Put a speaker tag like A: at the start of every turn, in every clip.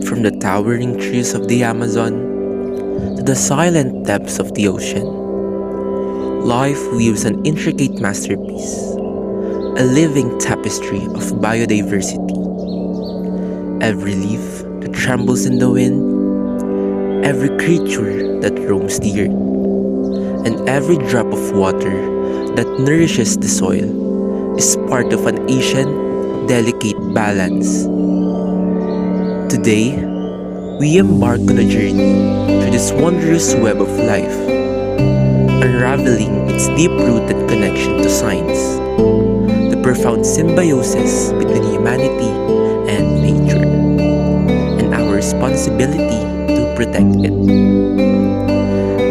A: From the towering trees of the Amazon to the silent depths of the ocean, life weaves an intricate masterpiece, a living tapestry of biodiversity. Every leaf that trembles in the wind, every creature that roams the earth, and every drop of water that nourishes the soil is part of an ancient, delicate balance. Today, we embark on a journey through this wondrous web of life, unraveling its deep-rooted connection to science, the profound symbiosis between humanity and nature, and our responsibility to protect it.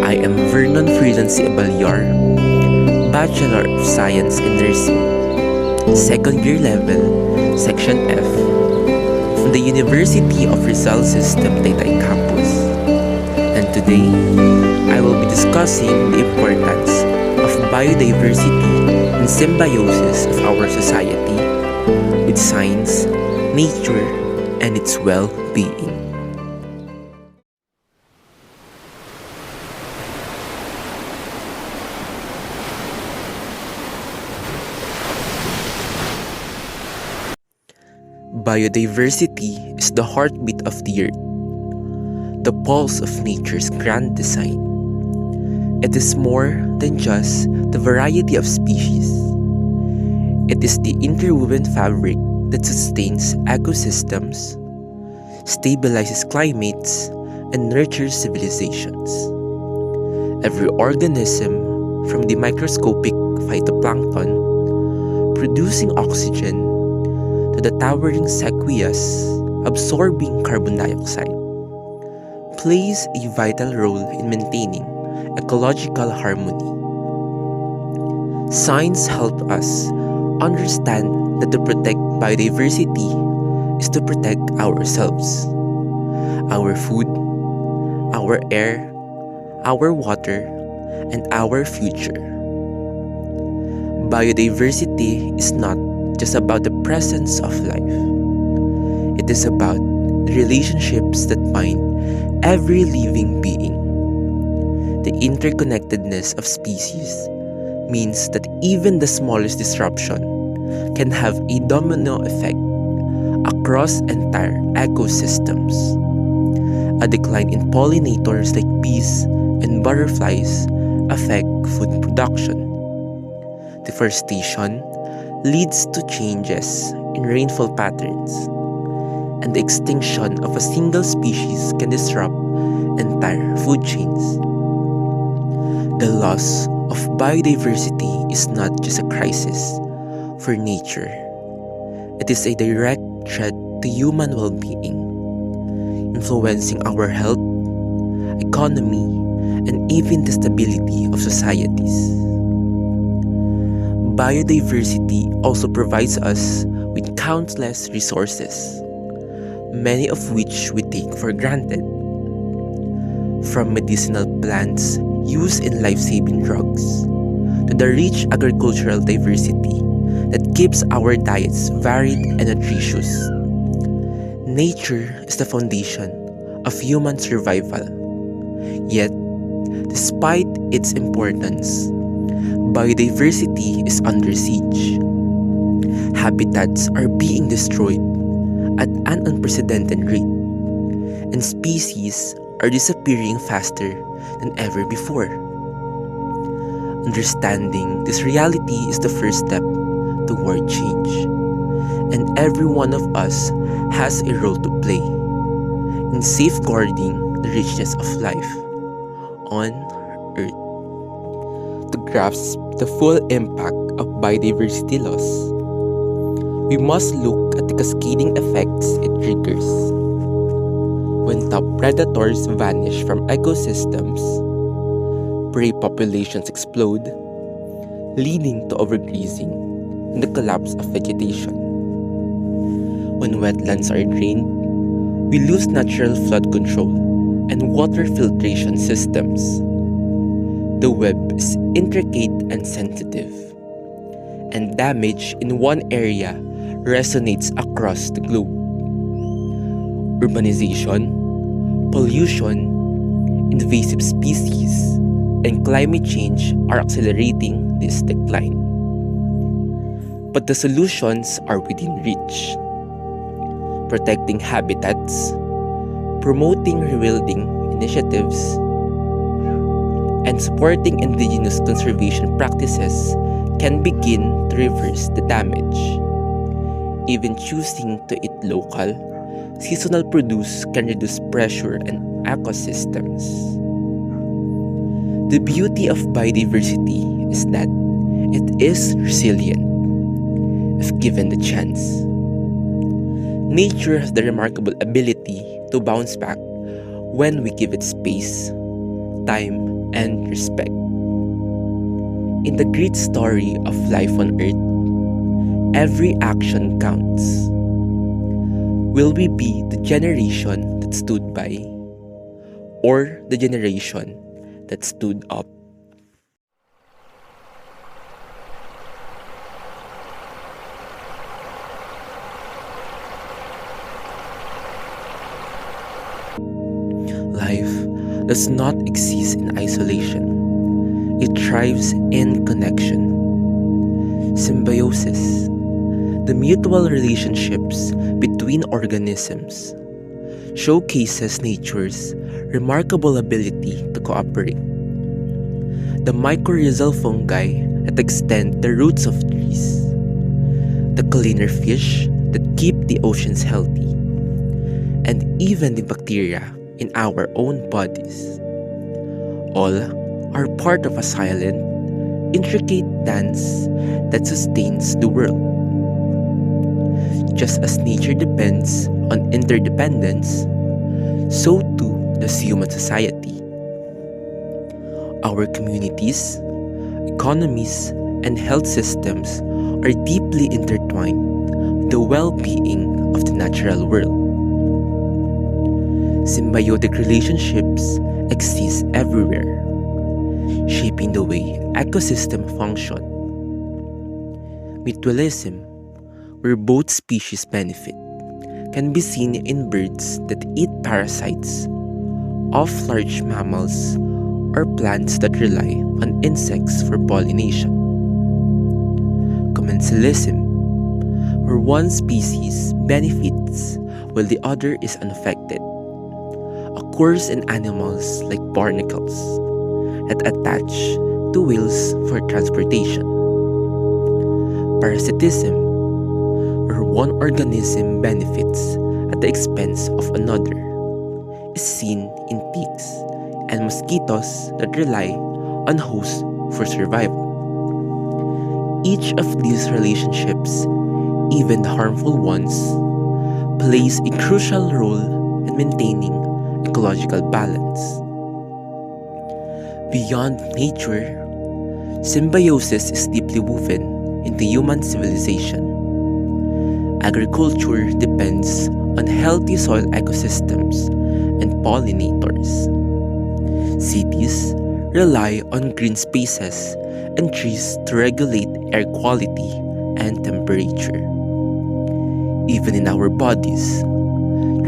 A: I am Vernon Freelancy Abalyar, Bachelor of Science in Nursing, second year level, Section F, from the University of Rizal System Taytay Campus. And today, I will be discussing the importance of biodiversity and symbiosis of our society with science, nature, and its well-being. Biodiversity is the heartbeat of the earth, the pulse of nature's grand design. It is more than just the variety of species. It is the interwoven fabric that sustains ecosystems, stabilizes climates, and nurtures civilizations. Every organism, from the microscopic phytoplankton producing oxygen to the towering sequoias absorbing carbon dioxide, plays a vital role in maintaining ecological harmony. Science helps us understand that to protect biodiversity is to protect ourselves, our food, our air, our water, and our future. Biodiversity is not just about the presence of life. It is about the relationships that bind every living being. The interconnectedness of species means that even the smallest disruption can have a domino effect across entire ecosystems. A decline in pollinators like bees and butterflies affect food production. Deforestation leads to changes in rainfall patterns, and the extinction of a single species can disrupt entire food chains. The loss of biodiversity is not just a crisis for nature. It is a direct threat to human well-being, influencing our health, economy, and even the stability of societies. Biodiversity also provides us with countless resources, many of which we take for granted. From medicinal plants used in life-saving drugs to the rich agricultural diversity that keeps our diets varied and nutritious. Nature is the foundation of human survival. Yet, despite its importance, biodiversity is under siege. Habitats are being destroyed at an unprecedented rate, and species are disappearing faster than ever before. Understanding this reality is the first step toward change, and every one of us has a role to play in safeguarding the richness of life on Earth. To grasp the full impact of biodiversity loss, we must look at the cascading effects it triggers. When top predators vanish from ecosystems, prey populations explode, leading to overgrazing and the collapse of vegetation. When wetlands are drained, we lose natural flood control and water filtration systems. The web is intricate and sensitive, and damage in one area resonates across the globe. Urbanization, pollution, invasive species, and climate change are accelerating this decline. But the solutions are within reach. Protecting habitats, promoting rebuilding initiatives, and supporting indigenous conservation practices can begin to reverse the damage. Even choosing to eat local, seasonal produce can reduce pressure on ecosystems. The beauty of biodiversity is that it is resilient if given the chance. Nature has the remarkable ability to bounce back when we give it space, time, and respect. In the great story of life on Earth, every action counts. Will we be the generation that stood by, or the generation that stood up? Life does not exist in isolation. It thrives in connection. Symbiosis, the mutual relationships between organisms, showcases nature's remarkable ability to cooperate. The mycorrhizal fungi that extend the roots of trees, the cleaner fish that keep the oceans healthy, and even the bacteria in our own bodies. All are part of a silent, intricate dance that sustains the world. Just as nature depends on interdependence, so too does human society. Our communities, economies, and health systems are deeply intertwined with the well-being of the natural world. Symbiotic relationships exist everywhere, shaping the way ecosystems function. Mutualism, where both species benefit, can be seen in birds that eat parasites of large mammals or plants that rely on insects for pollination. Commensalism, where one species benefits while the other is unaffected, occurs in animals like barnacles that attach to wheels for transportation. Parasitism, where one organism benefits at the expense of another, is seen in ticks and mosquitoes that rely on hosts for survival. Each of these relationships, even the harmful ones, plays a crucial role in maintaining ecological balance. Beyond nature, symbiosis is deeply woven into human civilization. Agriculture depends on healthy soil ecosystems and pollinators. Cities rely on green spaces and trees to regulate air quality and temperature. Even in our bodies,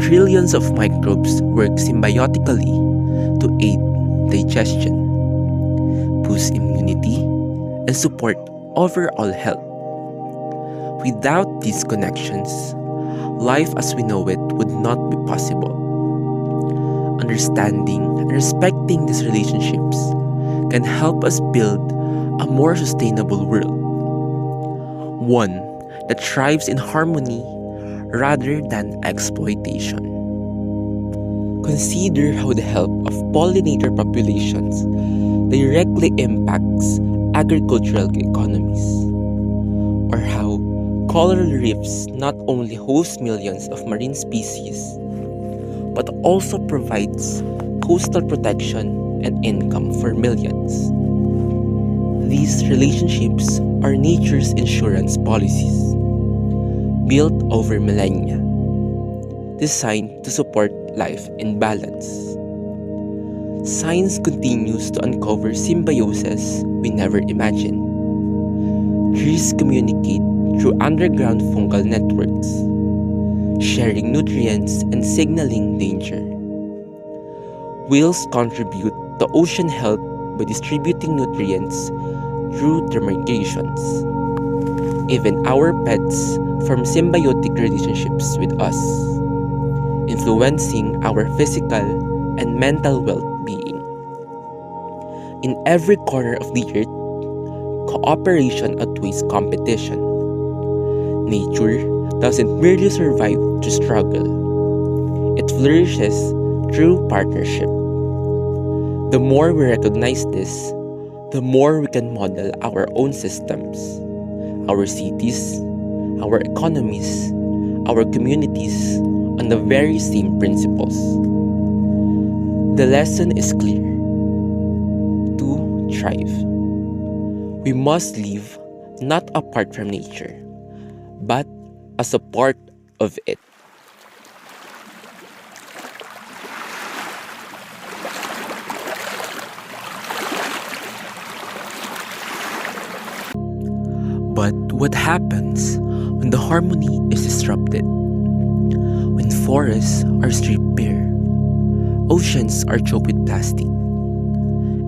A: trillions of microbes work symbiotically to aid digestion, boost immunity, and support overall health. Without these connections, life as we know it would not be possible. Understanding and respecting these relationships can help us build a more sustainable world, one that thrives in harmony rather than exploitation. Consider how the health of pollinator populations directly impacts agricultural economies, or how coral reefs not only host millions of marine species, but also provides coastal protection and income for millions. These relationships are nature's insurance policies, built over millennia, designed to support life in balance. Science continues to uncover symbiosis we never imagined. Trees communicate through underground fungal networks, sharing nutrients and signaling danger. Whales contribute to ocean health by distributing nutrients through their migrations. Even our pets form symbiotic relationships with us, influencing our physical and mental well-being. In every corner of the earth, cooperation outweighs competition. Nature doesn't merely survive through struggle, it flourishes through partnership. The more we recognize this, the more we can model our own systems, our cities, our economies, our communities on the very same principles. The lesson is clear. To thrive, we must live not apart from nature, but as a part of it. But what happens when the harmony is disrupted? When forests are stripped bare, oceans are choked with plastic,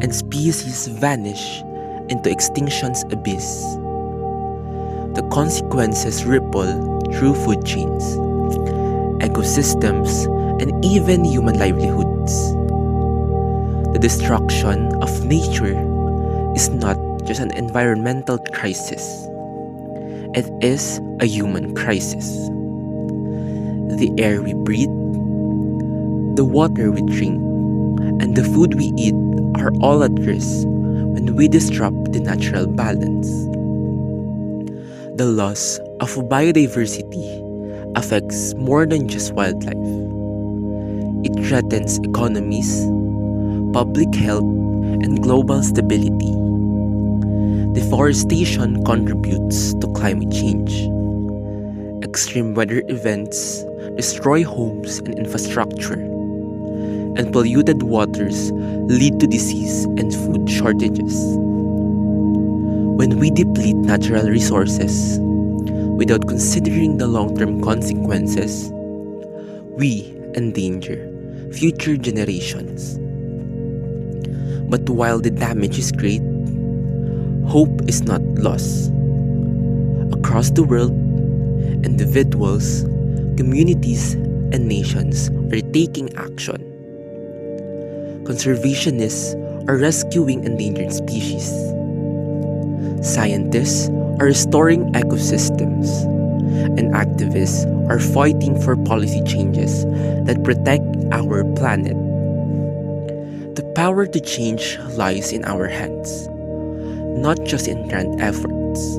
A: and species vanish into extinction's abyss. The consequences ripple through food chains, ecosystems, and even human livelihoods. The destruction of nature is not just an environmental crisis. It is a human crisis. The air we breathe, the water we drink, and the food we eat are all at risk when we disrupt the natural balance. The loss of biodiversity affects more than just wildlife. It threatens economies, public health, and global stability. Deforestation contributes to climate change. Extreme weather events destroy homes and infrastructure, and polluted waters lead to disease and food shortages. When we deplete natural resources without considering the long-term consequences, we endanger future generations. But while the damage is great, hope is not lost. Across the world, individuals, communities, and nations are taking action. Conservationists are rescuing endangered species. Scientists are restoring ecosystems, and activists are fighting for policy changes that protect our planet. The power to change lies in our hands, not just in grand efforts,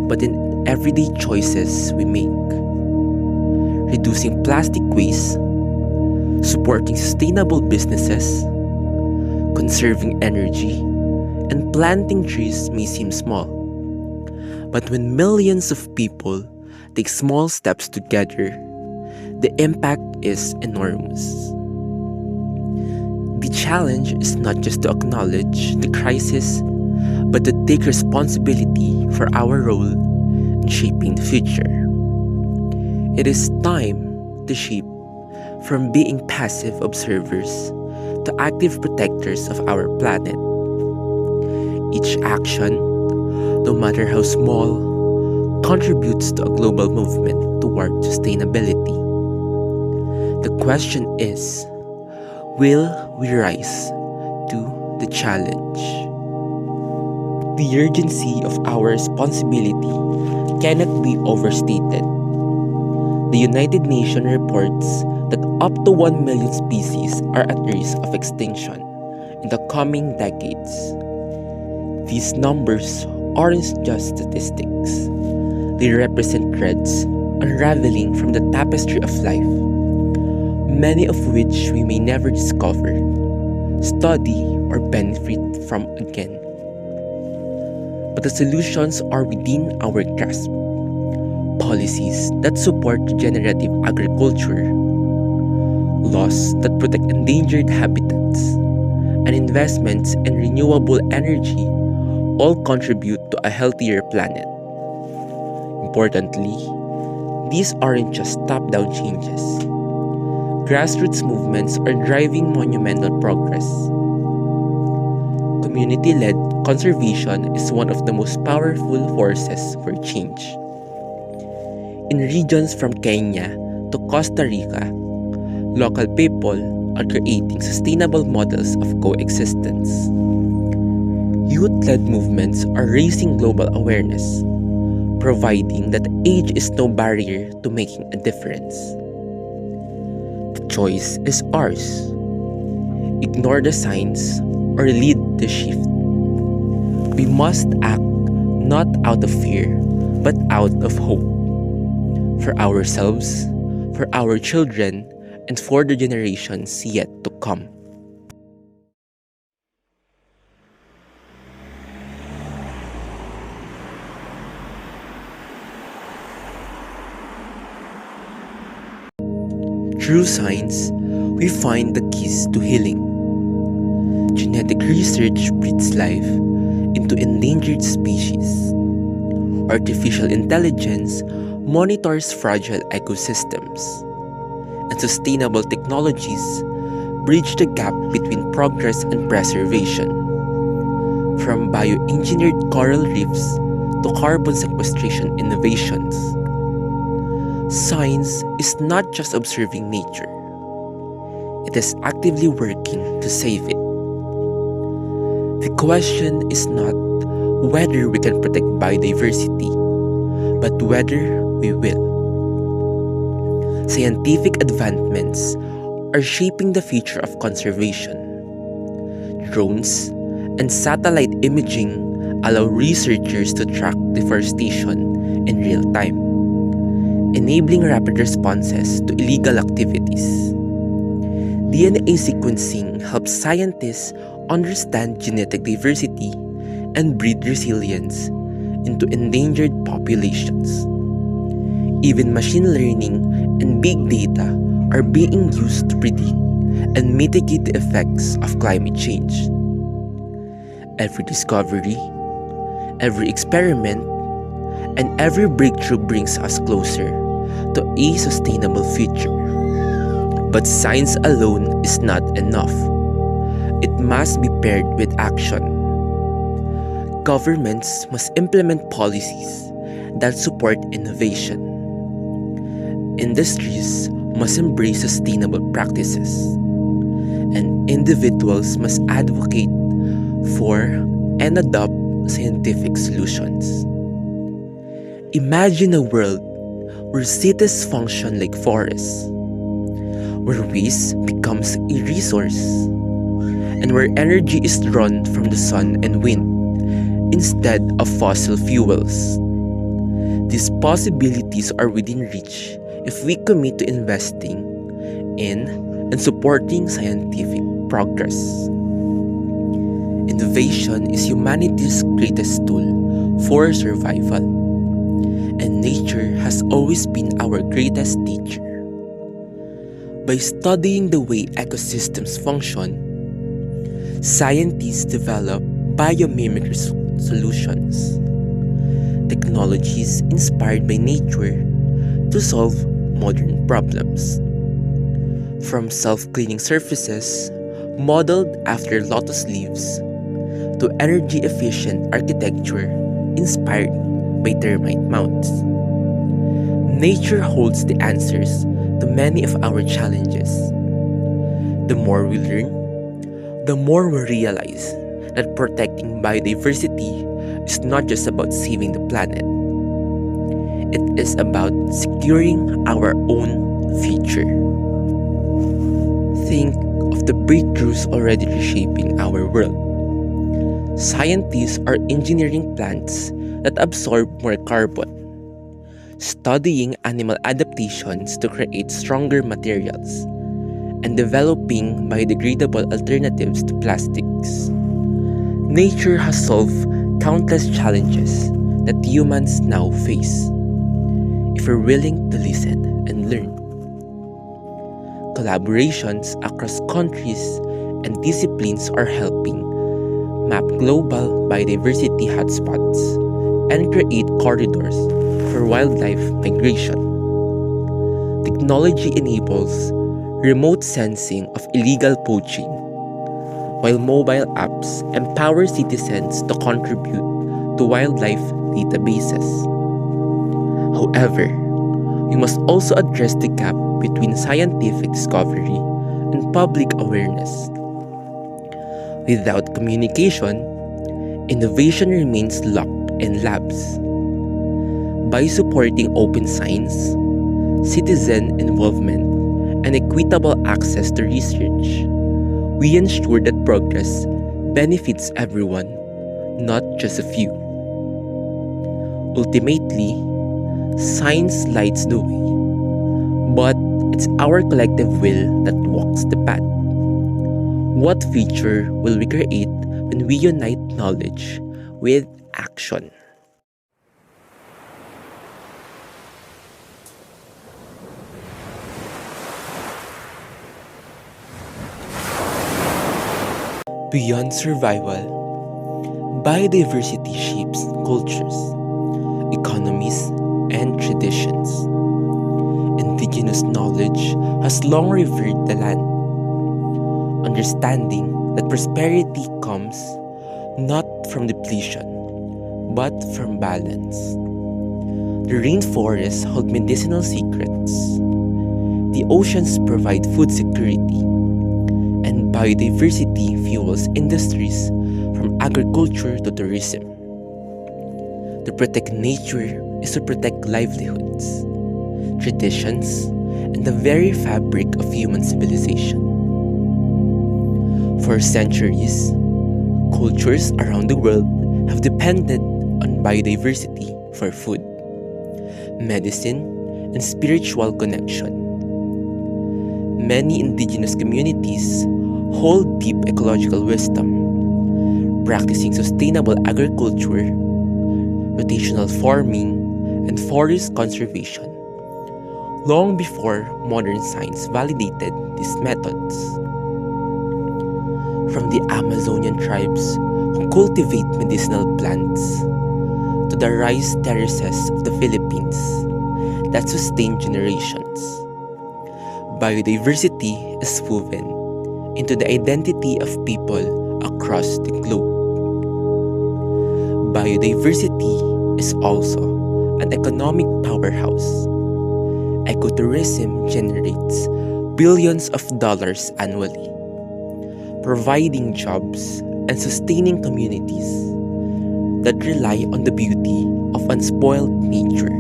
A: but in everyday choices we make. Reducing plastic waste, supporting sustainable businesses, conserving energy, and planting trees may seem small. But when millions of people take small steps together, the impact is enormous. The challenge is not just to acknowledge the crisis, but to take responsibility for our role in shaping the future. It is time to shape from being passive observers to active protectors of our planet. Each action, no matter how small, contributes to a global movement toward sustainability. The question is, will we rise to the challenge? The urgency of our responsibility cannot be overstated. The United Nations reports that up to 1 million species are at risk of extinction in the coming decades. These numbers aren't just statistics. They represent threads unraveling from the tapestry of life, many of which we may never discover, study, or benefit from again. But the solutions are within our grasp. Policies that support regenerative agriculture, laws that protect endangered habitats, and investments in renewable energy all contribute to a healthier planet. Importantly, These aren't just top-down changes. Grassroots movements are driving monumental progress. Community-led conservation is one of the most powerful forces for change. In regions from Kenya to Costa Rica, local people are creating sustainable models of coexistence. Youth-led movements are raising global awareness, providing that age is no barrier to making a difference. The choice is ours. Ignore the signs or lead the shift. We must act not out of fear, but out of hope. For ourselves, for our children, and for the generations yet to come. Through science, we find the keys to healing. Genetic research breeds life into endangered species. Artificial intelligence monitors fragile ecosystems. And sustainable technologies bridge the gap between progress and preservation. From bioengineered coral reefs to carbon sequestration innovations. Science is not just observing nature. It is actively working to save it. The question is not whether we can protect biodiversity, but whether we will. Scientific advancements are shaping the future of conservation. Drones and satellite imaging allow researchers to track deforestation in real time, enabling rapid responses to illegal activities. DNA sequencing helps scientists understand genetic diversity and breed resilience into endangered populations. Even machine learning and big data are being used to predict and mitigate the effects of climate change. Every discovery, every experiment, and every breakthrough brings us closer to a sustainable future. But science alone is not enough. It must be paired with action. Governments must implement policies that support innovation. Industries must embrace sustainable practices, and individuals must advocate for and adopt scientific solutions. Imagine a world where cities function like forests, where waste becomes a resource, and where energy is drawn from the sun and wind instead of fossil fuels. These possibilities are within reach if we commit to investing in and supporting scientific progress. Innovation is humanity's greatest tool for survival, and nature has always been our greatest teacher. By studying the way ecosystems function, scientists develop biomimicry solutions, technologies inspired by nature to solve modern problems. From self-cleaning surfaces modeled after lotus leaves to energy-efficient architecture inspired by termite mounds. Nature holds the answers to many of our challenges. The more we learn, the more we realize that protecting biodiversity is not just about saving the planet. It is about securing our own future. Think of the breakthroughs already reshaping our world. Scientists are engineering plants that absorb more carbon, studying animal adaptations to create stronger materials, and developing biodegradable alternatives to plastics. Nature has solved countless challenges that humans now face, if we're willing to listen and learn. Collaborations across countries and disciplines are helping map global biodiversity hotspots and create corridors for wildlife migration. Technology enables remote sensing of illegal poaching, while mobile apps empower citizens to contribute to wildlife databases. However, we must also address the gap between scientific discovery and public awareness. Without communication, innovation remains locked in labs. By supporting open science, citizen involvement, and equitable access to research, we ensure that progress benefits everyone, not just a few. Ultimately, science lights the way, but it's our collective will that walks the path. What future will we create when we unite knowledge with action? Beyond survival, biodiversity shapes cultures, economies, and traditions. Indigenous knowledge has long revered the land, understanding that prosperity comes not from depletion, but from balance. The rainforests hold medicinal secrets, the oceans provide food security, and biodiversity fuels industries from agriculture to tourism. To protect nature is to protect livelihoods, traditions, and the very fabric of human civilization. For centuries, cultures around the world have depended on biodiversity for food, medicine, and spiritual connection. Many indigenous communities hold deep ecological wisdom, practicing sustainable agriculture, rotational farming, and forest conservation, long before modern science validated these methods. From the Amazonian tribes who cultivate medicinal plants to the rice terraces of the Philippines that sustain generations, biodiversity is woven into the identity of people across the globe. Biodiversity is also an economic powerhouse. Ecotourism generates billions of dollars annually, providing jobs and sustaining communities that rely on the beauty of unspoiled nature.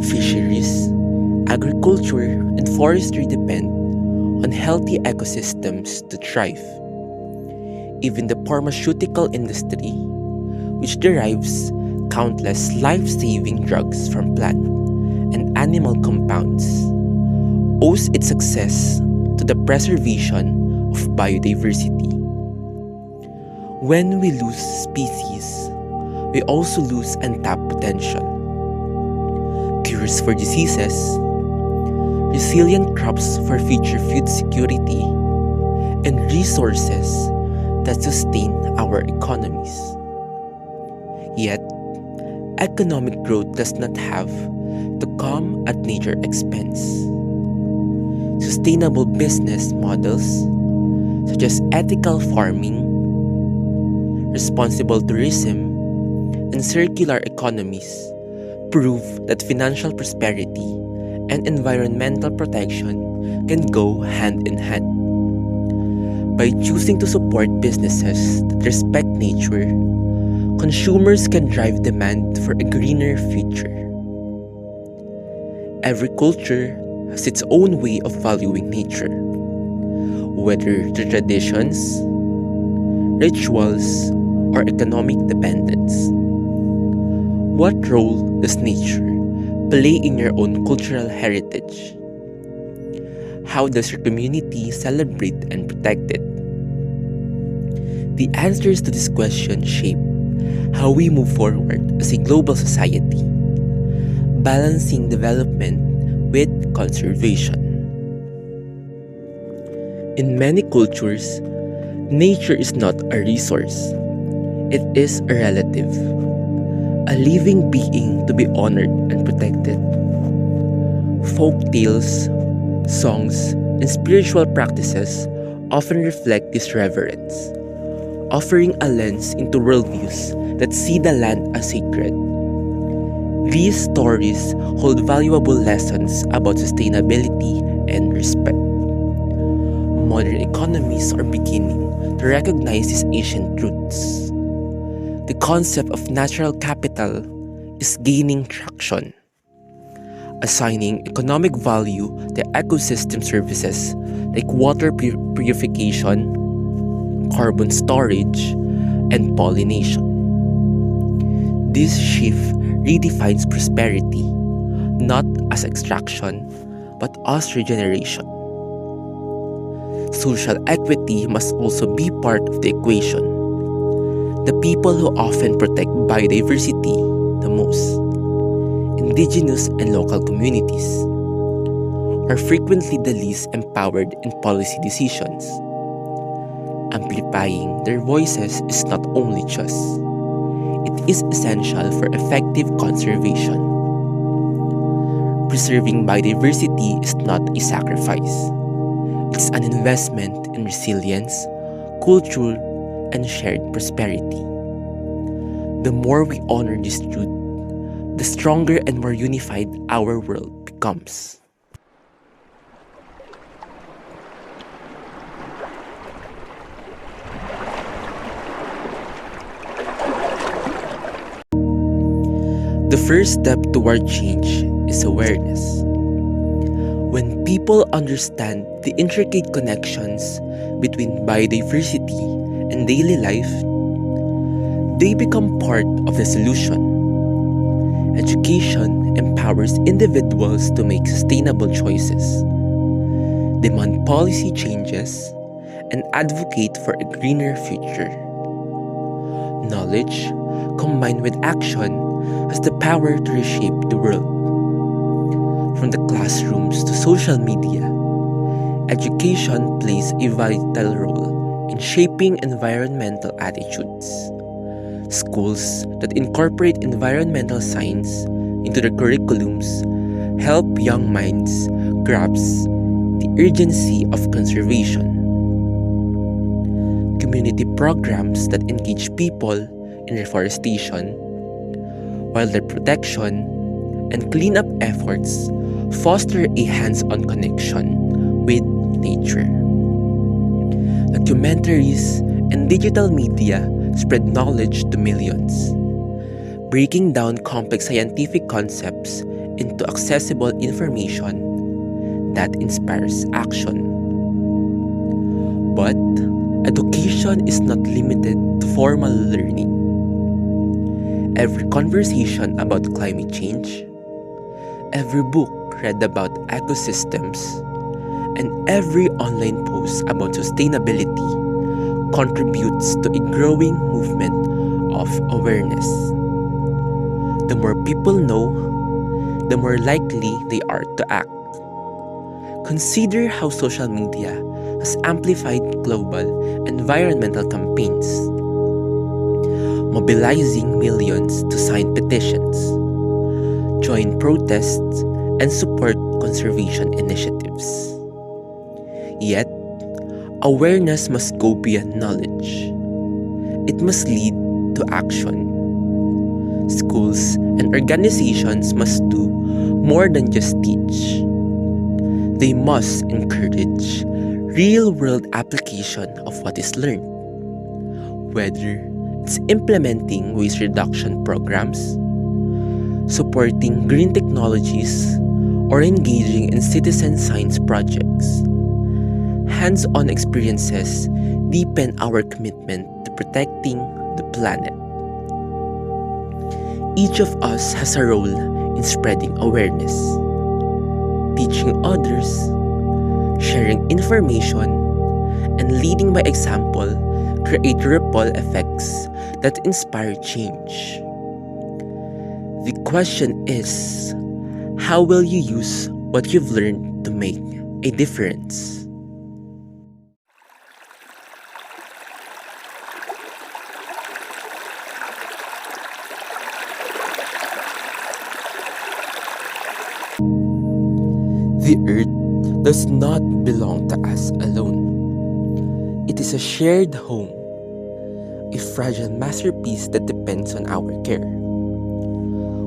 A: Fisheries, agriculture, and forestry depend on healthy ecosystems to thrive. Even the pharmaceutical industry, which derives countless life-saving drugs from plant and animal compounds, owes its success to the preservation of biodiversity. When we lose species, we also lose untapped potential. Cures for diseases, resilient crops for future food security, and resources that sustain our economies. Yet, economic growth does not have to come at nature's expense. Sustainable business models, such as ethical farming, responsible tourism, and circular economies, prove that financial prosperity and environmental protection can go hand in hand. By choosing to support businesses that respect nature, consumers can drive demand for a greener future. Every culture has its own way of valuing nature, whether through traditions, rituals, or economic dependence. What role does nature play in your own cultural heritage? How does your community celebrate and protect it? The answers to this question shape how we move forward as a global society, balancing development with conservation. In many cultures, nature is not a resource, it is a relative, a living being to be honored and protected. Folk tales, songs, and spiritual practices often reflect this reverence, offering a lens into worldviews that see the land as sacred. These stories hold valuable lessons about sustainability and respect. Modern economies are beginning to recognize these ancient truths. The concept of natural capital is gaining traction, assigning economic value to ecosystem services like water purification, carbon storage, and pollination. This shift redefines prosperity, not as extraction, but as regeneration. Social equity must also be part of the equation. The people who often protect biodiversity the most, indigenous and local communities, are frequently the least empowered in policy decisions. Amplifying their voices is not only just, it is essential for effective conservation. Preserving biodiversity is not a sacrifice. It's an investment in resilience, culture, and shared prosperity. The more we honor this truth, the stronger and more unified our world becomes. The first step toward change is awareness. When people understand the intricate connections between biodiversity and daily life, they become part of the solution. Education empowers individuals to make sustainable choices, demand policy changes, and advocate for a greener future. Knowledge, combined with action, has the power to reshape the world. From the classrooms to social media, education plays a vital role in shaping environmental attitudes. Schools that incorporate environmental science into their curriculums help young minds grasp the urgency of conservation. Community programs that engage people in reforestation, wildlife protection, and cleanup efforts foster a hands-on connection with nature. Documentaries and digital media spread knowledge to millions, breaking down complex scientific concepts into accessible information that inspires action. But education is not limited to formal learning. Every conversation about climate change, every book read about ecosystems, and every online post about sustainability contributes to a growing movement of awareness. The more people know, the more likely they are to act. Consider how social media has amplified global environmental campaigns, mobilizing millions to sign petitions, join protests, and support conservation initiatives. Yet, awareness must go beyond knowledge. It must lead to action. Schools and organizations must do more than just teach. They must encourage real-world application of what is learned, whether it's implementing waste reduction programs, supporting green technologies, or engaging in citizen science projects. Hands-on experiences deepen our commitment to protecting the planet. Each of us has a role in spreading awareness, teaching others, sharing information, and leading by example create ripple effects that inspire change. The question is, how will you use what you've learned to make a difference? does not belong to us alone. It is a shared home, a fragile masterpiece that depends on our care.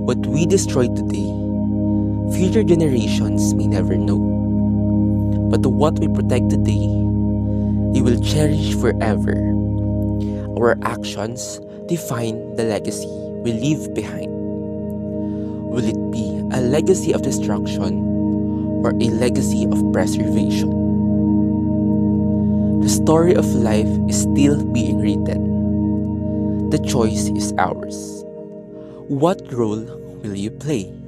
A: What we destroy today, future generations may never know. But what we protect today, they will cherish forever. Our actions define the legacy we leave behind. Will it be a legacy of destruction or a legacy of preservation? The story of life is still being written. The choice is ours. What role will you play?